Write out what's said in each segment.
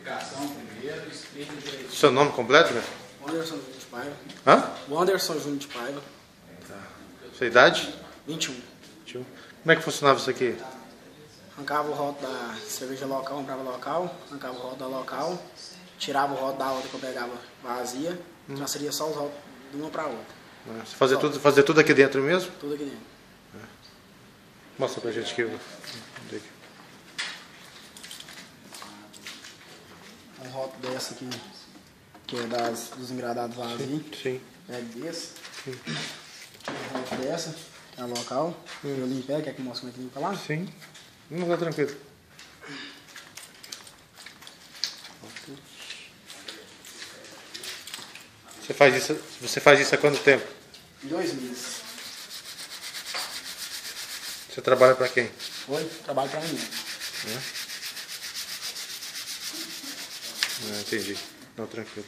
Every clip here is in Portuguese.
identificação primeiro, explica direito. Seu nome completo, né? Wanderson Júnior de Paiva. Hã? Wanderson Júnior de Paiva. Sua idade? 21. Como é que funcionava isso aqui? Arrancava o rótulo da cerveja local, comprava local, arrancava o rótulo da local, tirava o rótulo da outra que eu pegava vazia, transferia só os rótulos de uma para outra. Você fazia tudo aqui dentro mesmo? Tudo aqui dentro. Mostra pra gente aqui. Um rótulo dessa aqui, que é dos engradados vazios. Sim. Pega desse. Um rótulo dessa, que é a local. Eu limpei, quer que eu mostre como é que limpa lá? Sim. Não, tá tranquilo. Você faz isso há quanto tempo? 2 meses. Você trabalha pra quem? Foi? Trabalho pra mim. Entendi. Não, tranquilo.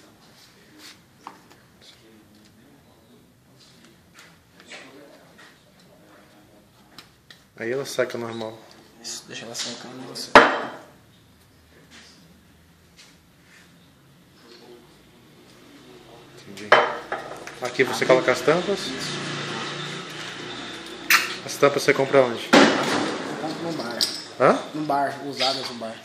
Aí ela seca normal. Isso, deixa ela secando e você. Entendi. Aqui você coloca as tampas. As tampas você compra onde? Eu compro no bar. Hã? No bar, usadas no bar.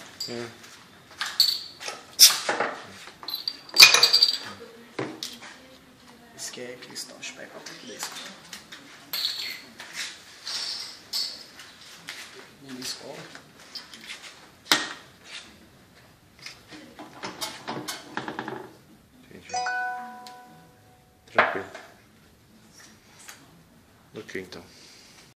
Esse aqui é cristal, deixa eu pegar um pouco desse. Minha escola. Entendi. Tranquilo. Ok, então.